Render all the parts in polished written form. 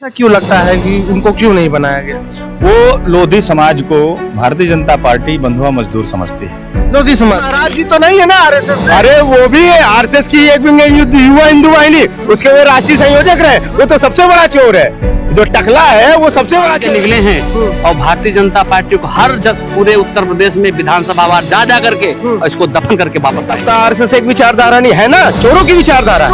ऐसा क्यों लगता है कि उनको क्यों नहीं बनाया गया? वो लोधी समाज को भारतीय जनता पार्टी बंधुआ मजदूर समझती है। लोधी समाज महाराज जी तो नहीं है ना आरएसएस? अरे वो भी आरएसएस की एक विंग युवा हिंदू वाहिनी, उसके वे राष्ट्रीय संयोजक रहे, वो तो सबसे बड़ा चोर है। जो टकला है वो सबसे बड़ा चोर निकले हैं और भारतीय जनता पार्टी को हर पूरे उत्तर प्रदेश में विधानसभा वार जा करके और इसको दफन करके वापस आए। आरएसएस एक विचारधारा नहीं है ना, चोरों की विचारधारा।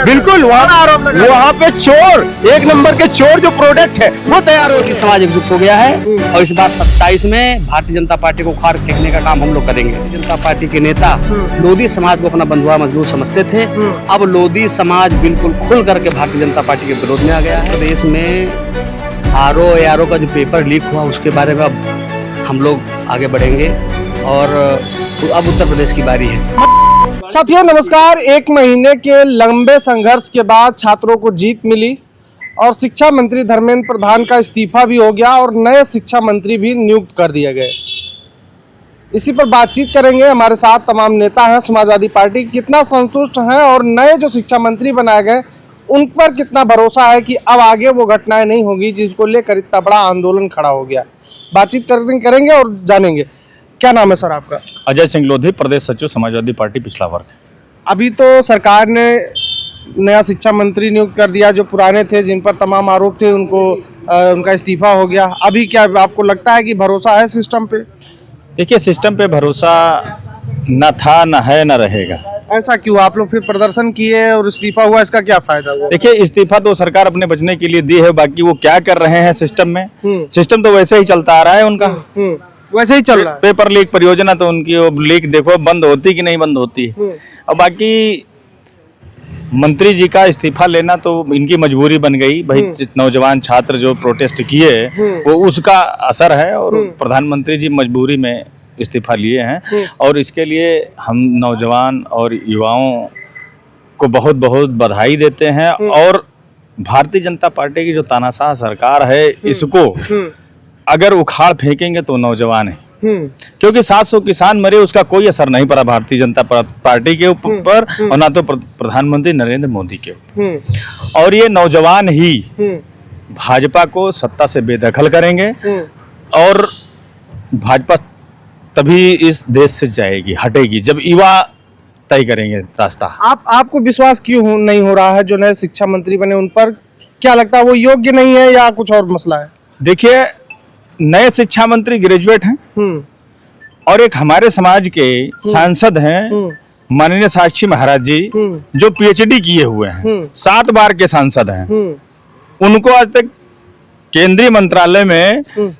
बिल्कुल, वहाँ पे चोर, एक नंबर के चोर जो प्रोडक्ट है वो तैयार हो। समाज एकजुट हो गया है और इस बार 27 में भारतीय जनता पार्टी को उखाड़ फेंकने का काम हम लोग करेंगे। भारतीय जनता पार्टी के नेता लोधी समाज को अपना बंधुआ मजदूर समझते थे, अब लोधी समाज बिल्कुल खुल करके भारतीय जनता पार्टी के विरोध में आ गया है। देश में आरओ का जो पेपर लीक हुआ उसके बारे में अब हम लोग आगे बढ़ेंगे और अब उत्तर प्रदेश की बारी है। साथियों नमस्कार। एक महीने के लंबे संघर्ष के बाद छात्रों को जीत मिली और शिक्षा मंत्री धर्मेंद्र प्रधान का इस्तीफा भी हो गया और नए शिक्षा मंत्री भी नियुक्त कर दिए गए। इसी पर बातचीत करेंगे। हमारे साथ तमाम नेता हैं समाजवादी पार्टी, कितना संतुष्ट हैं और नए जो शिक्षा मंत्री बनाए गए उन पर कितना भरोसा है कि अब आगे वो घटनाएं नहीं होगी जिसको लेकर इतना बड़ा आंदोलन खड़ा हो गया। बातचीत करेंगे और जानेंगे। क्या नाम है सर आपका? अजय सिंह लोधी, प्रदेश सचिव समाजवादी पार्टी पिछला वर्ग। अभी तो सरकार ने नया शिक्षा मंत्री नियुक्त कर दिया, जो पुराने थे जिन पर तमाम आरोप थे उनका इस्तीफा हो गया। अभी क्या आपको लगता है कि भरोसा है सिस्टम पे? देखिए, सिस्टम पे भरोसा न था, न है, न रहेगा। ऐसा क्यों? आप लोग फिर प्रदर्शन किए और इस्तीफा हुआ, इसका क्या फायदा हुआ? देखिए, इस्तीफा तो सरकार अपने बचने के लिए दी है, बाकी वो क्या कर रहे हैं सिस्टम में, सिस्टम तो वैसे ही चलता आ रहा है उनका। वैसे ही चल रहा है। पेपर लीक परियोजना तो उनकी वो लीक देखो बंद होती कि नहीं बंद होती है। और बाकी मंत्री जी का इस्तीफा लेना तो इनकी मजबूरी बन गई भाई। नौजवान छात्र जो प्रोटेस्ट किए वो उसका असर है और प्रधानमंत्री जी मजबूरी में इस्तीफा लिए हैं और इसके लिए हम नौजवान और युवाओं को बहुत बहुत बधाई देते हैं। और भारतीय जनता पार्टी की जो तानाशाह सरकार है इसको अगर उखाड़ फेंकेंगे तो नौजवान है, क्योंकि 700 किसान मरे, उसका कोई असर नहीं पड़ा भारतीय जनता पार्टी के ऊपर और ना तो प्रधानमंत्री नरेंद्र मोदी के ऊपर। और ये नौजवान ही भाजपा को सत्ता से बेदखल करेंगे और भाजपा तभी इस देश से जाएगी, हटेगी, जब युवा तय करेंगे रास्ता। आपको विश्वास क्यों नहीं हो रहा है जो नए शिक्षा मंत्री बने उन पर? क्या लगता है वो योग्य नहीं है या कुछ और मसला है? देखिए, नए शिक्षा मंत्री ग्रेजुएट हैं और एक हमारे समाज के सांसद हैं माननीय साक्षी महाराज जी, जो पीएचडी किए हुए हैं, 7 बार के सांसद हैं। उनको आज तक केंद्रीय मंत्रालय में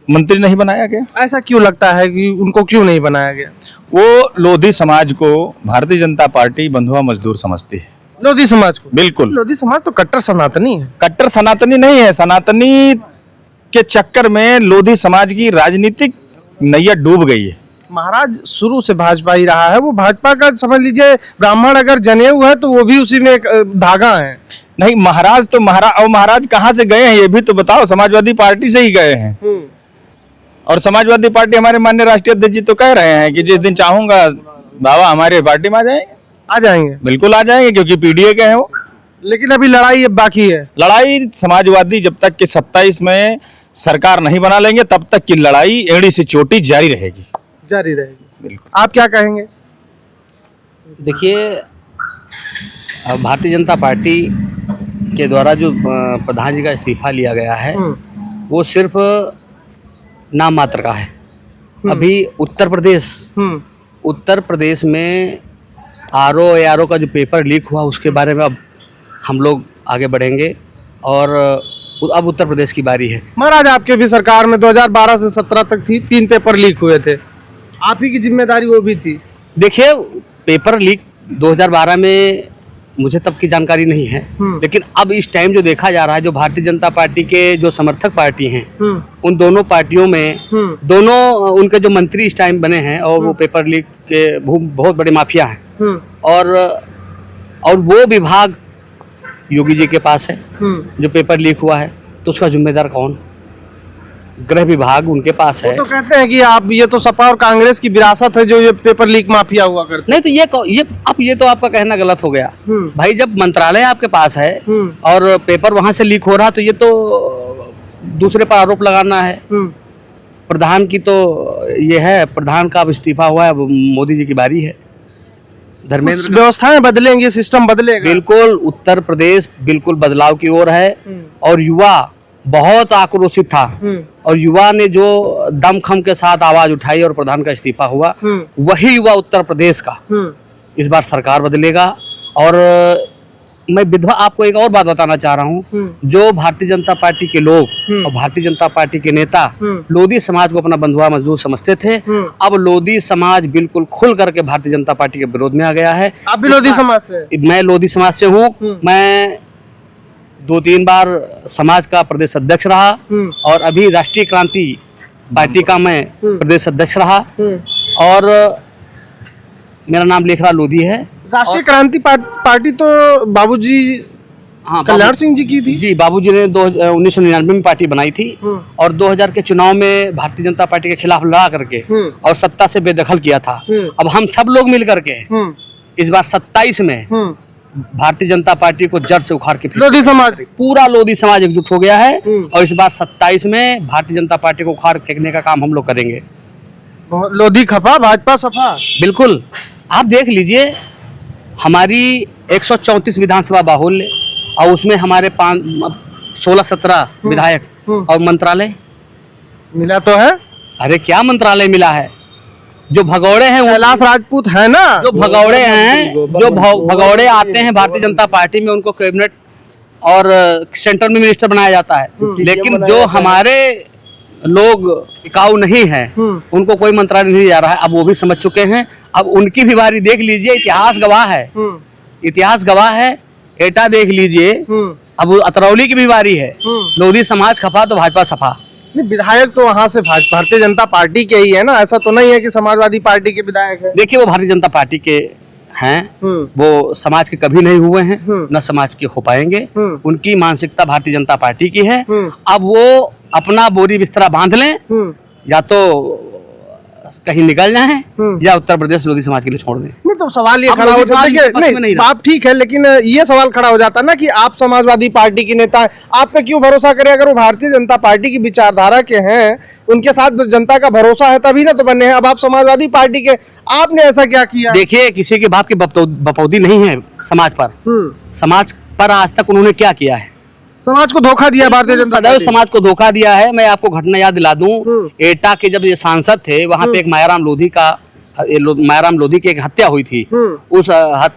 मंत्री नहीं बनाया गया। ऐसा क्यों लगता है कि उनको क्यों नहीं बनाया गया? वो लोधी समाज को भारतीय जनता पार्टी बंधुआ मजदूर समझती है। लोधी समाज को? बिल्कुल। लोधी समाज तो कट्टर सनातनी है। कट्टर सनातनी नहीं है, सनातनी के चक्कर में लोधी समाज की राजनीतिक नैया डूब गई है। महाराज शुरू से भाजपा ही रहा है, वो भाजपा का समझ लीजिए। ब्राह्मण अगर जनेऊ है तो वो भी उसी में एक धागा है। नहीं, महाराज तो महाराज कहाँ से गए हैं ये भी तो बताओ। समाजवादी पार्टी से ही गए हैं और समाजवादी पार्टी हमारे माननीय राष्ट्रीय अध्यक्ष जी तो कह रहे हैं कि जिस दिन चाहूंगा बाबा हमारे पार्टी में आ जाएंगे। बिल्कुल आ जाएंगे, क्योंकि पीडीए के हैं वो। लेकिन अभी लड़ाई बाकी है। लड़ाई समाजवादी जब तक कि 27 में सरकार नहीं बना लेंगे तब तक की लड़ाई एड़ी से चोटी जारी रहेगी। बिल्कुल। आप क्या कहेंगे? देखिए, भारतीय जनता पार्टी के द्वारा जो प्रधान जी का इस्तीफा लिया गया है वो सिर्फ नाम मात्र का है। अभी उत्तर प्रदेश में आरओ का जो पेपर लीक हुआ उसके बारे में अब हम लोग आगे बढ़ेंगे और अब उत्तर प्रदेश की बारी है। महाराज आपके भी सरकार में 2012 से 17 तक थी, 3 पेपर लीक हुए थे, आप ही की जिम्मेदारी वो भी थी। देखिए, पेपर लीक 2012 में मुझे तब की जानकारी नहीं है, लेकिन अब इस टाइम जो देखा जा रहा है, जो भारतीय जनता पार्टी के जो समर्थक पार्टी हैं उन दोनों पार्टियों में दोनों उनके जो मंत्री इस टाइम बने हैं और वो पेपर लीक के बहुत बड़े माफिया हैं और वो विभाग योगी जी के पास है जो पेपर लीक हुआ है, तो उसका जिम्मेदार कौन? गृह विभाग उनके पास वो है। तो कहते हैं कि आप ये तो सपा और कांग्रेस की विरासत है जो ये पेपर लीक माफिया हुआ करते नहीं तो ये तो आपका कहना गलत हो गया। हम्म। भाई जब मंत्रालय आपके पास है हम्म। और पेपर वहां से लीक हो रहा तो ये तो दूसरे पर आरोप लगाना है। प्रधान की तो ये है, प्रधान का अब इस्तीफा हुआ है, अब मोदी जी की बारी है। धर्मेंद्र कुछ व्यवस्थाएं बदलेंगी, सिस्टम बदलेगा। बिल्कुल उत्तर प्रदेश बिल्कुल बदलाव की ओर है और युवा बहुत आक्रोशित था और युवा ने जो दमखम के साथ आवाज उठाई और प्रधान का इस्तीफा हुआ, वही युवा उत्तर प्रदेश का इस बार सरकार बदलेगा। और मैं विधवा आपको एक और बात बताना चाह रहा हूँ, जो भारतीय जनता पार्टी के लोग और भारतीय जनता पार्टी के नेता लोधी समाज को अपना बंधुआ मजदूर समझते थे, अब लोधी समाज बिल्कुल खुल करके भारतीय जनता पार्टी के विरोध में आ गया है। आप भी लोधी समाज से? मैं लोधी समाज से हूँ। मैं 2-3 बार समाज का प्रदेश अध्यक्ष रहा और अभी राष्ट्रीय क्रांति पार्टी का मैं प्रदेश अध्यक्ष रहा और मेरा नाम लेखरा लोधी है। राष्ट्रीय क्रांति पार्टी तो बाबूजी कल्याण सिंह जी की थी। जी, बाबूजी ने 1999 में पार्टी बनाई थी और 2000 के चुनाव में भारतीय जनता पार्टी के खिलाफ लड़ा करके और सत्ता से बेदखल किया था। अब हम सब लोग मिल करके इस बार 27 में भारतीय जनता पार्टी को जड़ से उखाड़ के लोधी समाज, पूरा लोधी समाज एकजुट हो गया है और इस बार 27 में भारतीय जनता पार्टी को उखाड़ फेंकने का काम हम लोग करेंगे। लोधी खफा भाजपा सफा। बिल्कुल, आप देख लीजिए हमारी 134 विधानसभा बाहुल्य और उसमें हमारे 16-17 विधायक और मंत्रालय मिला तो है। अरे क्या मंत्रालय मिला है? जो भगौड़े हैं कैलाश राजपूत है ना, जो भगौड़े हैं, जो भगौड़े आते हैं भारतीय जनता पार्टी में, उनको कैबिनेट और सेंटर में मिनिस्टर बनाया जाता है, लेकिन जो हमारे लोग टिकाऊ नहीं है उनको कोई मंत्रालय नहीं जा रहा है। अब वो भी समझ चुके हैं, अब उनकी भी बारी देख लीजिए। इतिहास गवाह है, इतिहास गवाह है। एटा देख लीजिए, अब अतरौली की भी बारी है। लोधी समाज खफा तो भाजपा सफा। विधायक तो वहाँ से भारतीय जनता पार्टी के ही है ना, ऐसा तो नहीं है कि समाजवादी पार्टी के विधायक है। देखिए वो भारतीय जनता पार्टी के हैं, वो समाज के कभी नहीं हुए हैं, न समाज के हो पाएंगे। उनकी मानसिकता भारतीय जनता पार्टी की है। अब वो अपना बोरी बिस्तरा बांध लें, या तो कहीं निकल जाएं या उत्तर प्रदेश लोधी समाज के लिए छोड़ दें। नहीं तो सवाल ये खड़ा हो जाता है कि नहीं, आप ठीक है, लेकिन ये सवाल खड़ा हो जाता है ना कि आप समाजवादी पार्टी के नेता हैं, आप पे क्यों भरोसा करें? अगर वो भारतीय जनता पार्टी की विचारधारा के हैं, उनके साथ जनता का भरोसा है तभी ना तो बने हैं। अब आप समाजवादी पार्टी के, आपने ऐसा क्या किया? देखिए किसी के बाप की बपौदी नहीं है समाज पर। समाज पर आज तक उन्होंने क्या किया है? समाज को धोखा दिया भारतीय जनता सदैव पार्टी। समाज को धोखा दिया है। मैं आपको घटना याद दिला दूं, एटा के जब ये सांसद थे वहां पे एक मायाराम लोधी की एक हत्या हुई थी। उस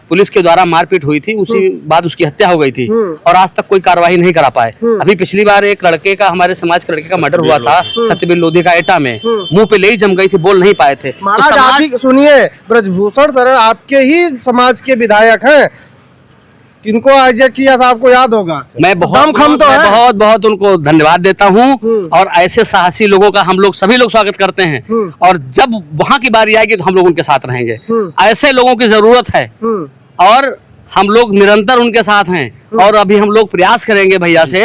पुलिस के द्वारा मारपीट हुई थी, उसी बाद उसकी हत्या हो गई थी और आज तक कोई कार्रवाई नहीं करा पाए। अभी पिछली बार एक लड़के का, हमारे समाज के लड़के का मर्डर हुआ था सत्यवीर लोधी का एटा में, मुंह पे ले जम गई थी, बोल नहीं पाए थे। महाराज आप ही सुनिए, ब्रजभूषण सर आपके ही समाज के विधायक हैं, किनको हाईजैक किया था आपको याद होगा। मैं बहुत उनको धन्यवाद देता हूं और ऐसे साहसी लोगों का हम लोग सभी लोग स्वागत करते हैं और जब वहां की बारी आएगी तो हम लोग उनके साथ रहेंगे। ऐसे लोगों की जरूरत है और हम लोग निरंतर उनके साथ हैं और अभी हम लोग प्रयास करेंगे भैया से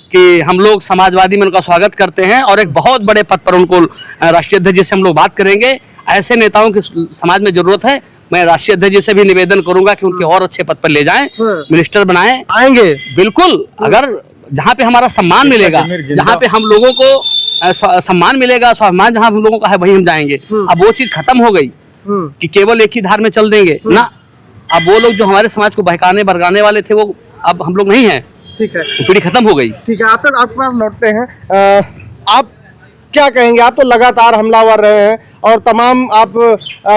कि हम लोग समाजवादी में उनका स्वागत करते हैं और एक बहुत बड़े पद पर उनको राष्ट्रीय अध्यक्ष जी से हम लोग बात करेंगे। ऐसे नेताओं की समाज में जरूरत है। मैं राष्ट्रीय अध्यक्ष जी से भी निवेदन करूंगा कि उनके और अच्छे पद पर ले जाएं, मिनिस्टर बनाएं। आएंगे बिल्कुल, अगर जहां पे हमारा सम्मान मिलेगा, जहां पे हम लोगों को सम्मान मिलेगा, स्वाभिमान जहां हम लोगों का है, वहीं हम जाएंगे। अब वो चीज खत्म हो गई कि केवल एक ही धार में चल देंगे ना। अब वो लोग जो हमारे समाज को बहकाने बरगाने वाले थे, वो अब हम लोग नहीं हैं। ठीक है, पीढ़ी खत्म हो गई। ठीक है, आपके पास लौटते हैं। आप क्या कहेंगे? आप तो लगातार हमलावर रहे हैं और तमाम आप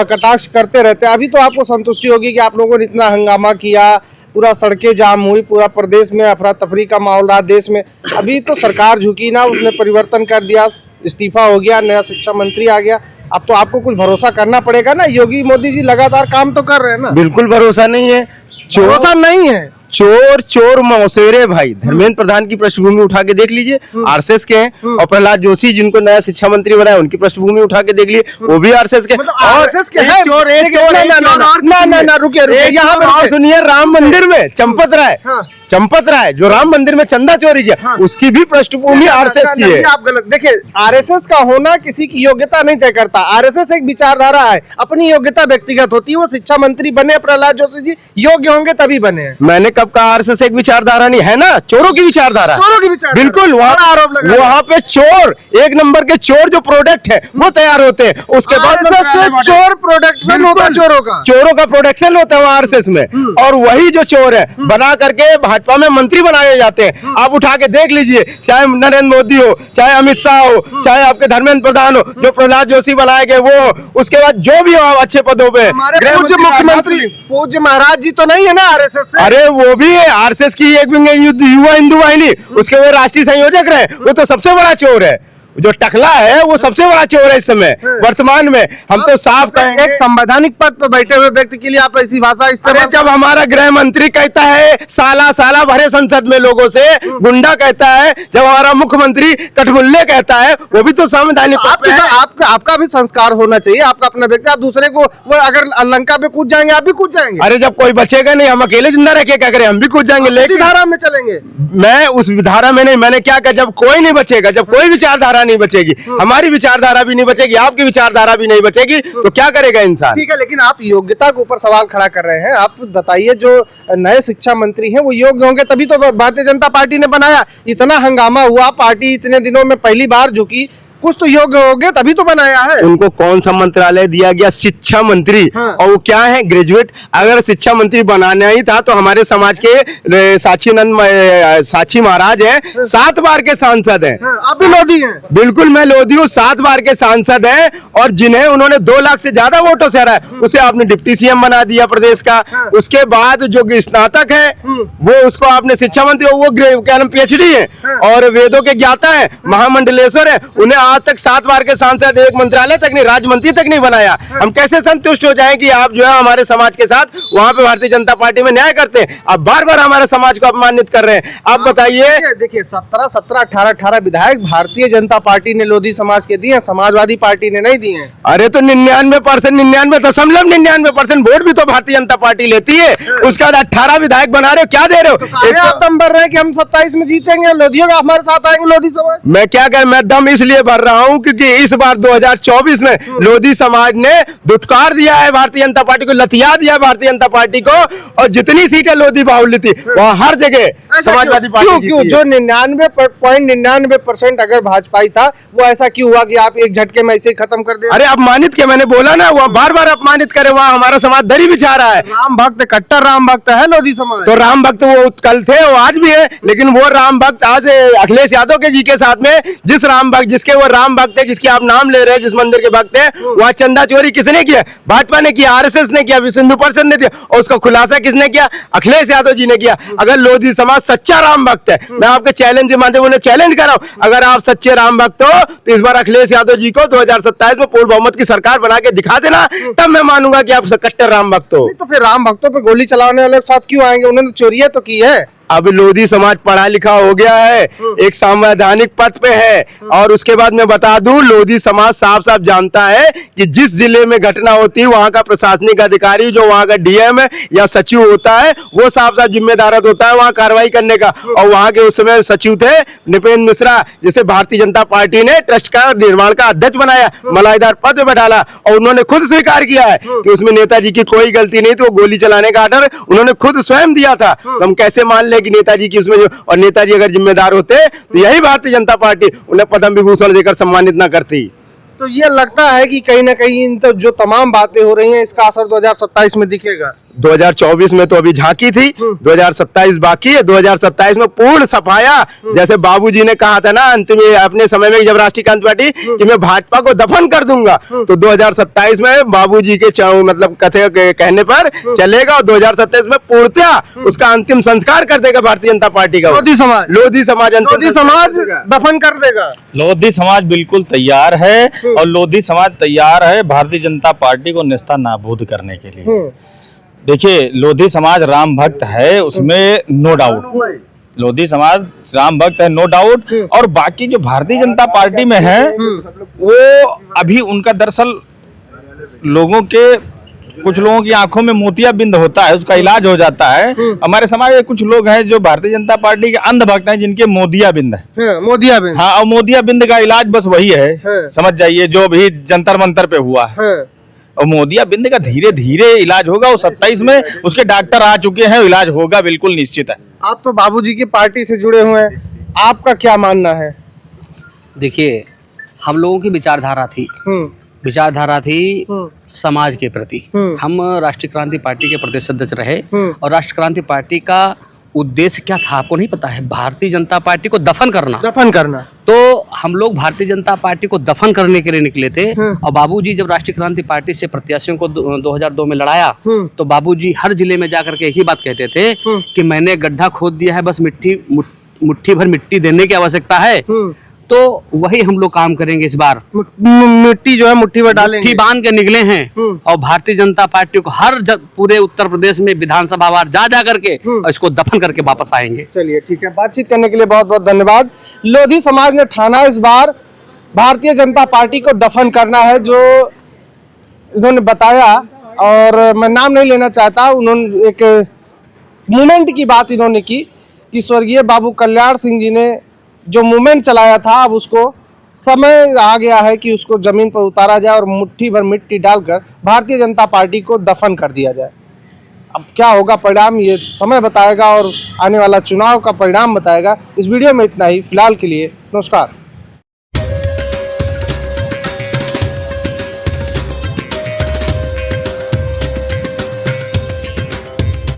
कटाक्ष करते रहते हैं। अभी तो आपको संतुष्टि होगी कि आप लोगों ने इतना हंगामा किया, पूरा सड़कें जाम हुई, पूरा प्रदेश में अफरा तफरी का माहौल रहा, देश में। अभी तो सरकार झुकी ना, उसने परिवर्तन कर दिया, इस्तीफा हो गया, नया शिक्षा मंत्री आ गया। अब तो आपको कुछ भरोसा करना पड़ेगा ना। योगी मोदी जी लगातार काम तो कर रहे हैं ना। बिल्कुल भरोसा नहीं है, भरोसा नहीं है। चोर मौसेरे भाई धर्मेंद्र प्रधान की पृष्ठभूमि उठा के देख लीजिए, आरएसएस के हैं। और प्रहलाद जोशी जिनको नया शिक्षा मंत्री बनाया, उनकी पृष्ठभूमि उठा के देख लिए, वो भी आरएसएस के। आरएसएस के हैं। चोर ना रुकिए, यहाँ पर सुनिए, राम मंदिर में चंपत राय चंपत राय जो राम मंदिर में चंदा चोरी किया, उसकी भी पृष्ठभूमि आरएसएस की है। आप गलत देखिए, आरएसएस का होना किसी की योग्यता नहीं तय करता। आरएसएस एक विचारधारा है, अपनी योग्यता व्यक्तिगत होती है। वो शिक्षा मंत्री बने प्रहलाद जोशी जी, योग्य होंगे तभी बने हैं। मैंने कब कहा आरएसएस एक विचारधारा नहीं है ना, चोरों की विचारधारा। चोरों की विचारधारा, बिल्कुल। वहाँ पे चोर, एक नंबर के चोर जो प्रोडक्ट है वो तैयार होते हैं, उसके बाद चोर प्रोडक्शन होता है, चोरों का प्रोडक्शन होता है आरएसएस में। और वही जो चोर है बना करके भाजपा में मंत्री बनाए जाते हैं। आप उठा के देख लीजिए, चाहे नरेंद्र मोदी हो, चाहे अमित शाह हो, चाहे आपके धर्मेंद्र प्रधान हो, जो प्रहलाद जोशी बनाए गए वो, उसके बाद जो भी हो अच्छे पदों पे, पूज्य मुख्यमंत्री पूज्य महाराज जी तो नहीं है ना आरएसएस से? अरे वो भी है आरएसएस की एक विंग युवा हिंदू वाहिनी, उसके वो राष्ट्रीय संयोजक रहे, वो तो सबसे बड़ा चोर है। जो टकला है वो सबसे बड़ा चोर है इस समय वर्तमान में। हम तो साफ कहेंगे, एक संवैधानिक पद पर बैठे हुए व्यक्ति के लिए आप ऐसी भाषा इस्तेमाल। जब हमारा गृह मंत्री कहता है साला साला भरे संसद में लोगों से गुंडा कहता है, जब हमारा मुख्यमंत्री कठमुल्ले कहता है, वो भी तो संवैधानिक पद है। आपका भी संस्कार होना चाहिए, आपका अपना व्यक्ति। आप दूसरे को, वो अगर लंका पे कूद जाएंगे, आप भी कूद जाएंगे। अरे जब कोई बचेगा नहीं, हम अकेले जिंदा रह के क्या करें, हम भी कूद जाएंगे। लेकिन धारा में चलेंगे। मैं उस धारा में नहीं, मैंने क्या कहा, जब कोई नहीं बचेगा, जब कोई विचारधारा नहीं बचेगी, हमारी विचारधारा भी नहीं बचेगी, आपकी विचारधारा भी नहीं बचेगी, तो क्या करेगा इंसान। ठीक है, लेकिन आप योग्यता के ऊपर सवाल खड़ा कर रहे हैं। आप बताइए, जो नए शिक्षा मंत्री हैं वो योग्य होंगे तभी तो भारतीय जनता पार्टी ने बनाया। इतना हंगामा हुआ, पार्टी इतने दिनों में पहली बार झुकी, कुछ तो योग्य होंगे तभी तो बनाया है। उनको कौन सा मंत्रालय दिया गया? शिक्षा मंत्री। और वो क्या है? ग्रेजुएट। अगर शिक्षा मंत्री बनाना ही था तो हमारे समाज के साक्षी महाराज हैं, 7 बार के सांसद हैं। आप भी लोधी हैं? बिल्कुल, मैं लोधी हूँ, 7 बार के सांसद हैं। और जिन्हें उन्होंने 2 लाख से ज्यादा वोटों से हराया, उसे आपने डिप्टी सीएम बना दिया प्रदेश का। उसके बाद जो स्नातक है वो, उसको आपने शिक्षा मंत्री, वो क्या नाम, PhD है और वेदों के ज्ञाता है, महामंडलेश्वर है, उन्हें आज तक 7 बार के सांसद, एक मंत्रालय तक नहीं, राज्य मंत्री तक नहीं बनाया। हम कैसे संतुष्ट हो जाएं कि आप जो है हमारे समाज के साथ वहां पे भारतीय जनता पार्टी में न्याय करते हैं, आप बार बार हमारे समाज को अपमानित कर रहे हैं। आप बताइए। देखिए 17, 18 विधायक भारतीय जनता पार्टी ने लोधी समाज के दिए, समाजवादी पार्टी ने नहीं दिए। अरे तो 99%, 99.99% वोट भी तो भारतीय जनता पार्टी लेती है। उसके बाद 18 विधायक बना रहे हो, क्या दे रहे हो? आप दम भर रहे हैं कि हम 27 में जीतेंगे, लोधियों का हमारे साथ आएंगे लोधी समाज। मैं क्या कह, मैं दम इसलिए भर रहा हूं क्योंकि इस बार 2024 में लोधी समाज ने दुत्कार दिया है भारतीय जनता पार्टी को, लतिया दिया है भारतीय जनता पार्टी को। और जितनी सीटें लोधी बाहुल्य थी वहां हर जगह समाजवादी पार्टी क्यों? जो 99.99% अगर भाजपाई था, वो ऐसा क्यों हुआ कि आप एक झटके में ऐसे ही खत्म कर दे? अरे अपमानित के, मैंने बोला ना, वो बार बार अपमानित करे, वहाँ हमारा समाज दरी बिछा रहा है। राम भक्त, कट्टर राम भक्त है लोधी समाज। तो राम भक्त वो कल थे, वो आज भी है, लेकिन वो राम भक्त आज अखिलेश यादव के जी के साथ में, जिस राम भक्त, जिसके वो राम भक्त है, जिसकी आप नाम ले रहे हैं, जिस मंदिर के भक्त है, वहाँ चंदा चोरी किसने किया? भाजपा ने किया, आरएसएस ने किया, विश्व हिंदू परिषद ने किया, और उसका खुलासा किसने किया? अखिलेश यादव जी ने किया। अगर लोधी समाज सच्चा राम भक्त है, मैं आपके चैलेंज के माध्यम से चैलेंज कर रहा हूं, अगर आप सच्चे राम भक्त हो तो इस बार अखिलेश यादव जी को 2027 में पूर्ण बहुमत की सरकार बना के दिखा देना, तब मैं मानूंगा कि आप कट्टर राम भक्त हो। तो फिर राम भक्तों पे गोली चलाने वाले के साथ क्यों आएंगे? उन्होंने चोरियां तो की है। अब लोधी समाज पढ़ा लिखा हो गया है, एक संवैधानिक पद पे है। और उसके बाद मैं बता दूं, लोधी समाज साफ साफ जानता है कि जिस जिले में घटना होती है वहां का प्रशासनिक अधिकारी, जो वहां का डीएम या सचिव होता है, वो साफ साफ जिम्मेदार होता है वहां कार्रवाई करने का। और वहां के उस समय सचिव थे नृपेंद्र मिश्रा, जिसे भारतीय जनता पार्टी ने ट्रस्ट का निर्माण का अध्यक्ष बनाया, मलाईदार पद पे बैठाला, और उन्होंने खुद स्वीकार किया है कि उसमें नेताजी की कोई गलती नहीं थी, वो गोली चलाने का ऑर्डर उन्होंने खुद स्वयं दिया था। तो हम कैसे मान ले कि नेताजी की उसमें और नेताजी अगर जिम्मेदार होते तो यही भारतीय जनता पार्टी उन्हें पद्म विभूषण देकर सम्मानित न करती। तो ये लगता है कि कहीं ना कहीं इन तो जो तमाम बातें हो रही हैं, इसका असर 2027 में दिखेगा। 2024 में तो अभी झांकी थी, 2027 बाकी है। 2027 में पूर्ण सफाया, जैसे बाबूजी ने कहा था ना अंतिम अपने समय में, जब राष्ट्रीय क्रांति पार्टी, कि मैं भाजपा को दफन कर दूंगा, तो 2027 में बाबूजी के मतलब कथे कहने पर चलेगा, और 2027 में पूर्णतः उसका अंतिम संस्कार कर देगा भारतीय जनता पार्टी का लोधी समाज। लोधी समाज दफन कर देगा। लोधी समाज बिल्कुल तैयार है, और लोधी समाज तैयार है भारतीय जनता पार्टी को नेस्ता नाबूद करने के लिए। देखिए, लोधी समाज राम भक्त है, उसमें नो डाउट, लोधी समाज राम भक्त है, नो डाउट। और बाकी जो भारतीय जनता पार्टी में है, वो अभी उनका दरअसल लोगों के कुछ लोगों की आंखों में मोतियाबिंद होता है, उसका इलाज हो जाता है। हमारे समाज में कुछ लोग हैं जो भारतीय जनता पार्टी के अंधभक्त हैं, जिनके मोतियाबिंद है। मोतियाबिंद। हाँ, और मोतियाबिंद का इलाज बस वही है, समझ जाइए, जो भी जंतर मंतर पे हुआ है। और मोतियाबिंद का धीरे धीरे इलाज होगा। वो 27 में उसके डॉक्टर आ चुके हैं, इलाज होगा, बिल्कुल निश्चित है। आप तो बाबूजी की पार्टी से जुड़े हुए हैं, आपका क्या मानना है? देखिए, हम लोगों की विचारधारा थी समाज के प्रति। हम राष्ट्रीय क्रांति पार्टी के प्रदेश अध्यक्ष रहे और राष्ट्रीय क्रांति पार्टी का उद्देश्य क्या था आपको नहीं पता है? भारतीय जनता पार्टी को दफन करना। तो हम लोग भारतीय जनता पार्टी को दफन करने के लिए निकले थे। और बाबूजी जब राष्ट्रीय क्रांति पार्टी से प्रत्याशियों को 2002 में लड़ाया तो बाबूजी हर जिले में जाकर के एक ही बात कहते थे कि मैंने गड्ढा खोद दिया है, बस मुट्ठी भर मिट्टी देने की आवश्यकता है। तो वही हम लोग काम करेंगे इस बार। मिट्टी जो है मुट्ठी भर डालेंगे, मुट्ठी बांध के निकले हैं और भारतीय जनता पार्टी को पूरे उत्तर प्रदेश में विधानसभा वार जा करके और इसको दफन करके वापस आएंगे। चलिए ठीक है, बातचीत करने के लिए बहुत बहुत धन्यवाद। लोधी समाज ने ठाना इस बार भारतीय जनता पार्टी को दफन करना है, जो इन्होंने बताया, और मैं नाम नहीं लेना चाहता। उन्होंने एक मूवमेंट की बात इन्होंने की कि स्वर्गीय बाबू कल्याण सिंह जी ने जो मूवमेंट चलाया था, अब उसको समय आ गया है कि उसको जमीन पर उतारा जाए और मुट्ठी भर मिट्टी डालकर भारतीय जनता पार्टी को दफन कर दिया जाए। अब क्या होगा परिणाम, ये समय बताएगा और आने वाला चुनाव का परिणाम बताएगा। इस वीडियो में इतना ही, फिलहाल के लिए नमस्कार।